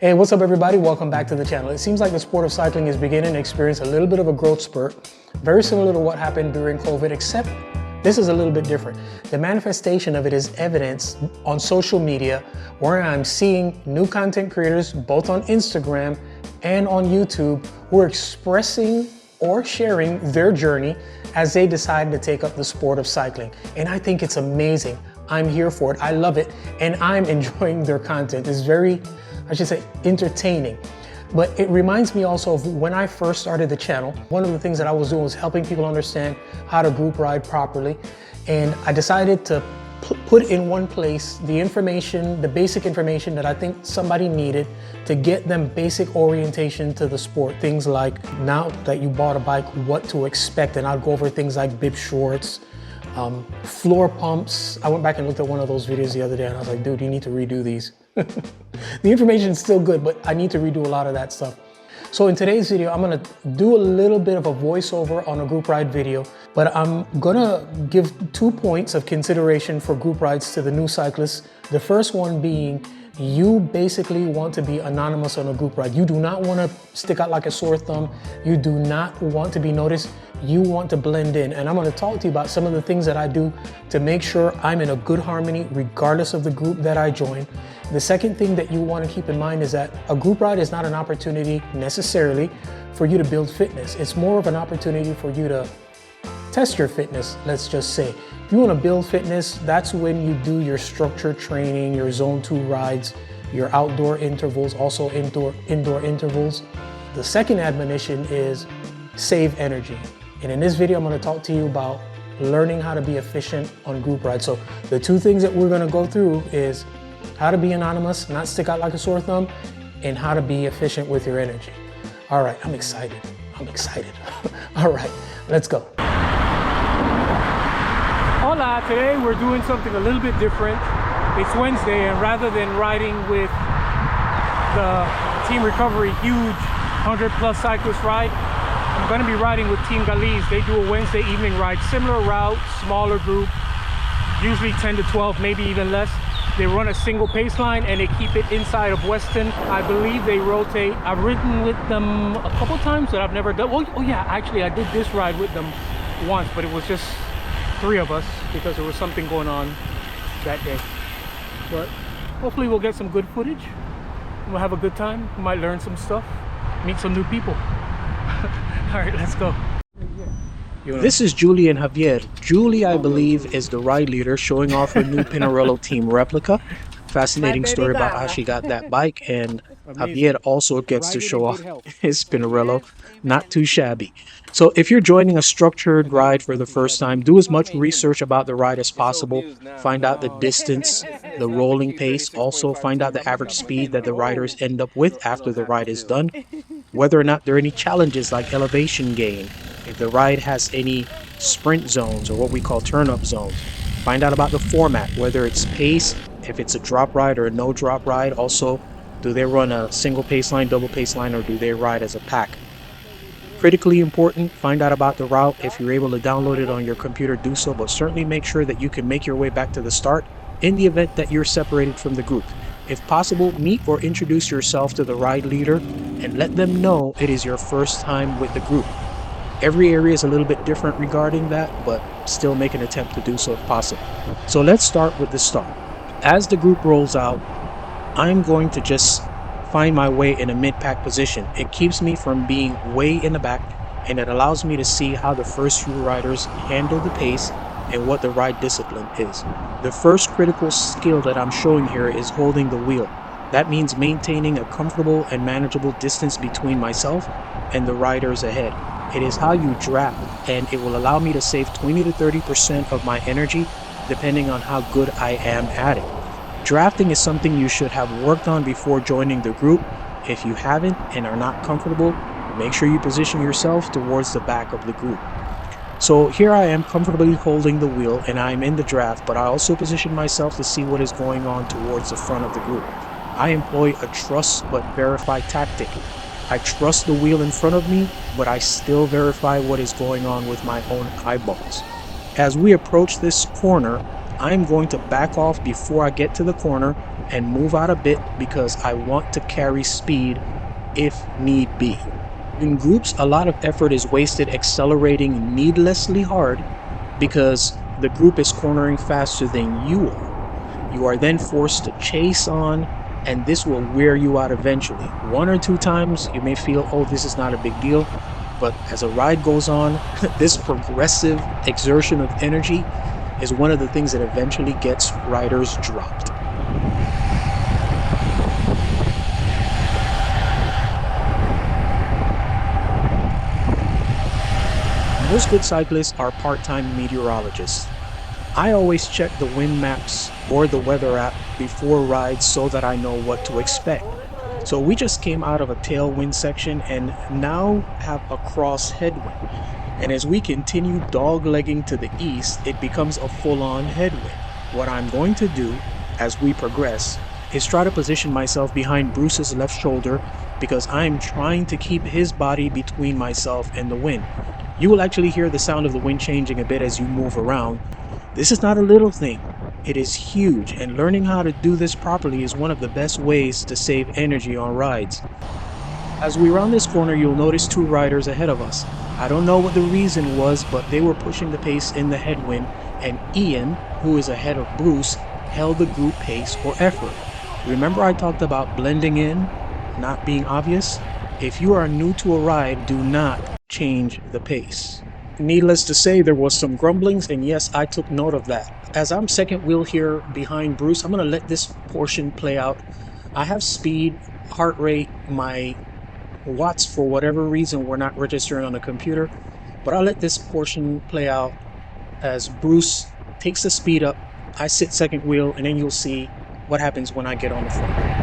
Hey, what's up everybody? Welcome back to the channel. It seems like the sport of cycling is beginning to experience a little bit of a growth spurt, very similar to what happened during COVID, except this is a little bit different. The manifestation of it is evidenced on social media, where I'm seeing new content creators, both on Instagram and on YouTube, who are expressing or sharing their journey as they decide to take up the sport of cycling. And I think it's amazing. I'm here for it. I love it. And I'm enjoying their content. It's very, I should say, entertaining. But it reminds me also of when I first started the channel. One of the things that I was doing was helping people understand how to group ride properly. And I decided to put in one place the information, the basic information that I think somebody needed to get them basic orientation to the sport. Things like, now that you bought a bike, what to expect. And I'll go over things like bib shorts, floor pumps. I went back and looked at one of those videos the other day and I was like, dude, you need to redo these. The information is still good, but I need to redo a lot of that stuff. So in today's video, I'm gonna do a little bit of a voiceover on a group ride video, but I'm gonna give 2 points of consideration for group rides to the new cyclists. The first one being, you basically want to be anonymous on a group ride. You do not want to stick out like a sore thumb. You do not want to be noticed. You want to blend in. And I'm going to talk to you about some of the things that I do to make sure I'm in a good harmony regardless of the group that I join. The second thing that you want to keep in mind is that a group ride is not an opportunity necessarily for you to build fitness. It's more of an opportunity for you to test your fitness, let's just say. If you want to build fitness, that's when you do your structured training, your zone 2 rides, your outdoor intervals, also indoor intervals. The second admonition is save energy. And in this video, I'm going to talk to you about learning how to be efficient on group rides. So the 2 things that we're going to go through is how to be anonymous, not stick out like a sore thumb, and how to be efficient with your energy. All right, I'm excited. All right, let's go. Hola, today we're doing something a little bit different. It's Wednesday, and rather than riding with the Team Recovery huge 100+ cyclist ride, I'm going to be riding with Team Galis. They do a Wednesday evening ride, similar route, smaller group, usually 10 to 12, maybe even less. They run a single pace line and they keep it inside of Weston. I believe they rotate. I've ridden with them a couple times, but I've never done. Oh yeah, actually I did this ride with them once, but it was just 3 of us because there was something going on that day. But hopefully we'll get some good footage. We'll have a good time. We might learn some stuff, meet some new people. All right, let's go. This is Julie and Javier. Julie, I believe, is the ride leader showing off her new Pinarello team replica. Fascinating story about how she got that bike, and Javier also gets to show off his Pinarello. Not too shabby. So if you're joining a structured ride for the first time, do as much research about the ride as possible. Find out the distance, the rolling pace. Also find out the average speed that the riders end up with after the ride is done. Whether or not there are any challenges like elevation gain. If the ride has any sprint zones or what we call turn-up zones. Find out about the format, whether it's pace, if it's a drop ride or a no drop ride. Also, do they run a single pace line, double pace line, or do they ride as a pack? Critically important, find out about the route. If you're able to download it on your computer, do so, but certainly make sure that you can make your way back to the start in the event that you're separated from the group. If possible, meet or introduce yourself to the ride leader and let them know it is your first time with the group. Every area is a little bit different regarding that, but still make an attempt to do so if possible. So let's start with the start. As the group rolls out, I'm going to just find my way in a mid-pack position. It keeps me from being way in the back, and it allows me to see how the first few riders handle the pace and what the ride discipline is. The first critical skill that I'm showing here is holding the wheel. That means maintaining a comfortable and manageable distance between myself and the riders ahead. It is how you draft, and it will allow me to save 20 to 30% of my energy depending on how good I am at it. Drafting is something you should have worked on before joining the group. If you haven't and are not comfortable, make sure you position yourself towards the back of the group. So here I am comfortably holding the wheel and I'm in the draft, but I also position myself to see what is going on towards the front of the group. I employ a trust but verify tactic. I trust the wheel in front of me, but I still verify what is going on with my own eyeballs. As we approach this corner, I'm going to back off before I get to the corner and move out a bit because I want to carry speed if need be. In groups, a lot of effort is wasted accelerating needlessly hard because the group is cornering faster than you are. You are then forced to chase on, and this will wear you out eventually. One or two times you may feel, oh, this is not a big deal, but as a ride goes on, this progressive exertion of energy is one of the things that eventually gets riders dropped. Most good cyclists are part-time meteorologists. I always check the wind maps or the weather app before rides so that I know what to expect. So we just came out of a tailwind section and now have a cross headwind. And as we continue doglegging to the east, it becomes a full-on headwind. What I'm going to do as we progress is try to position myself behind Bruce's left shoulder because I'm trying to keep his body between myself and the wind. You will actually hear the sound of the wind changing a bit as you move around. This is not a little thing. It is huge, and learning how to do this properly is one of the best ways to save energy on rides. As we round this corner, you'll notice two riders ahead of us. I don't know what the reason was, but they were pushing the pace in the headwind, and Ian, who is ahead of Bruce, held the group pace or effort. Remember I talked about blending in, not being obvious? If you are new to a ride, do not change the pace. Needless to say, there was some grumblings, and yes, I took note of that. As I'm second wheel here behind Bruce, I'm going to let this portion play out. I have speed, heart rate, my watts for whatever reason were not registering on the computer, but I'll let this portion play out as Bruce takes the speed up. I sit second wheel, and then you'll see what happens when I get on the front.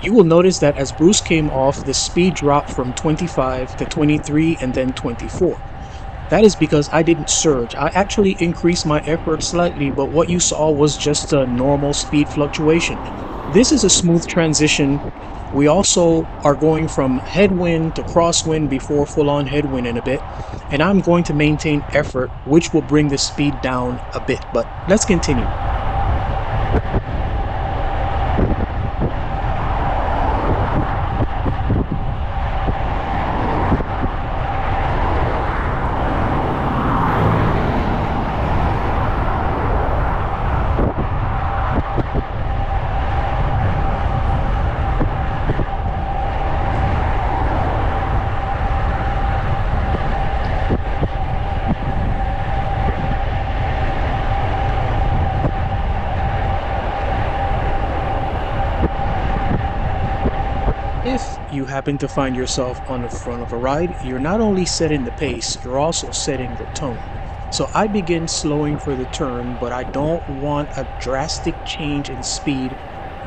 You will notice that as Bruce came off, the speed dropped from 25 to 23 and then 24. That is because I didn't surge. I actually increased my effort slightly, but what you saw was just a normal speed fluctuation. This is a smooth transition. We also are going from headwind to crosswind before full-on headwind in a bit, and I'm going to maintain effort, which will bring the speed down a bit, but let's continue. happen to find yourself on the front of a ride, you're not only setting the pace, you're also setting the tone. So I begin slowing for the turn, but I don't want a drastic change in speed,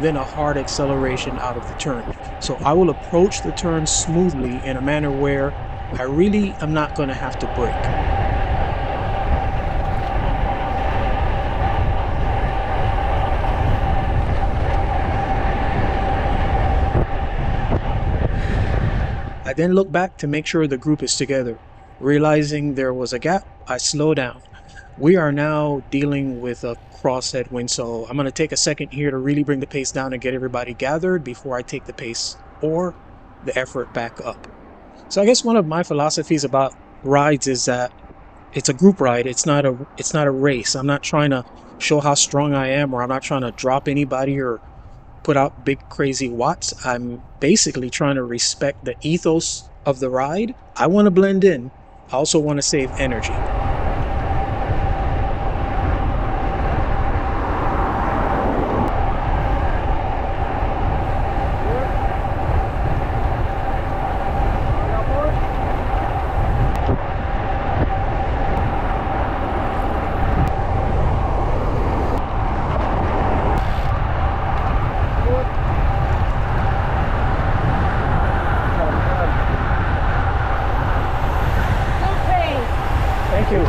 then a hard acceleration out of the turn. So I will approach the turn smoothly in a manner where I really am not going to have to brake. I then look back to make sure the group is together. Realizing there was a gap, I slow down. We are now dealing with a crosshead so I'm going to take a second here to really bring the pace down and get everybody gathered before I take the pace or the effort back up. So I guess one of my philosophies about rides is that it's a group ride. It's not a race. I'm not trying to show how strong I am, or I'm not trying to drop anybody or put out big crazy watts. I'm basically trying to respect the ethos of the ride. I want to blend in. I also want to save energy. Thank you.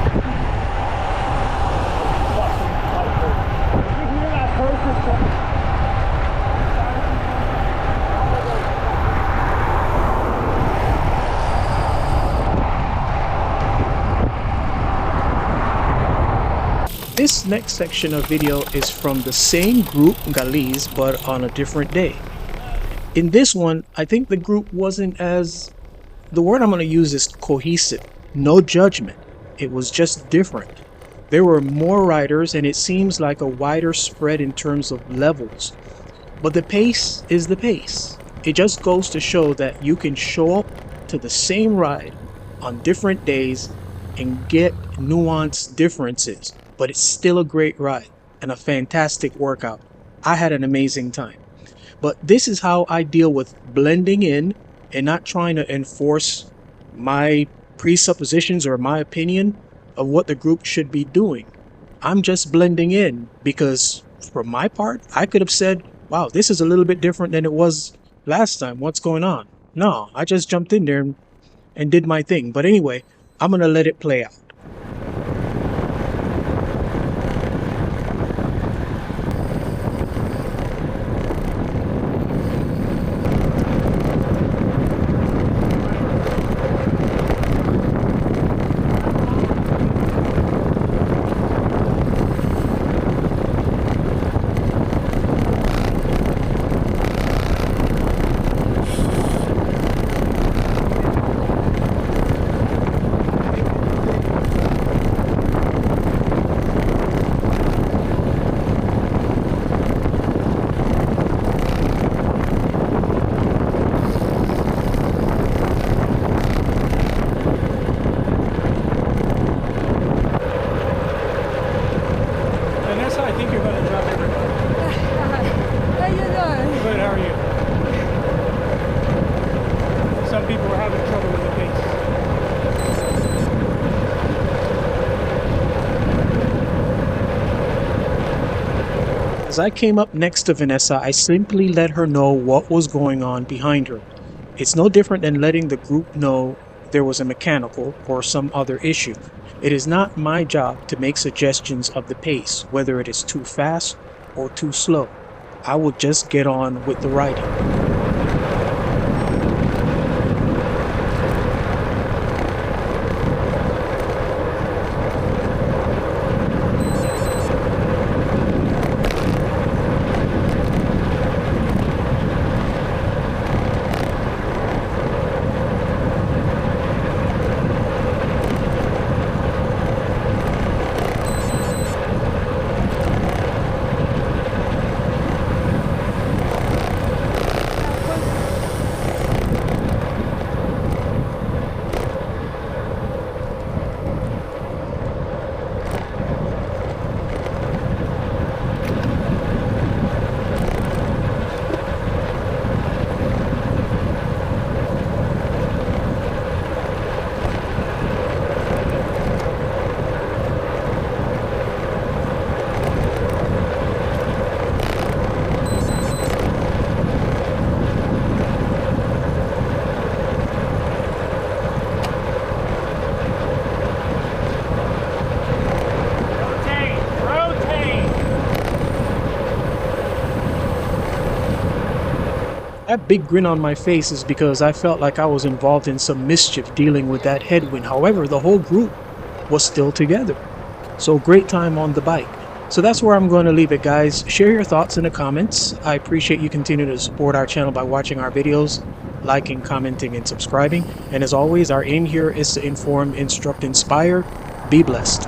This next section of video is from the same group, Galiz, but on a different day. In this one, I think the group wasn't as, the word I'm going to use is cohesive. No judgment. It was just different. There were more riders and it seems like a wider spread in terms of levels. But the pace is the pace. It just goes to show that you can show up to the same ride on different days and get nuanced differences. But it's still a great ride and a fantastic workout. I had an amazing time. But this is how I deal with blending in and not trying to enforce my presuppositions or my opinion of what the group should be doing. I'm just blending in because for my part, I could have said, wow, this is a little bit different than it was last time. What's going on? No, I just jumped in there and did my thing. But anyway, I'm going to let it play out. As I came up next to Vanessa, I simply let her know what was going on behind her. It's no different than letting the group know there was a mechanical or some other issue. It is not my job to make suggestions of the pace, whether it is too fast or too slow. I will just get on with the riding. That big grin on my face is because I felt like I was involved in some mischief dealing with that headwind. However, the whole group was still together. So great time on the bike. So that's where I'm going to leave it, guys. Share your thoughts in the comments. I appreciate you continuing to support our channel by watching our videos, liking, commenting, and subscribing. And as always, our aim here is to inform, instruct, inspire. Be blessed.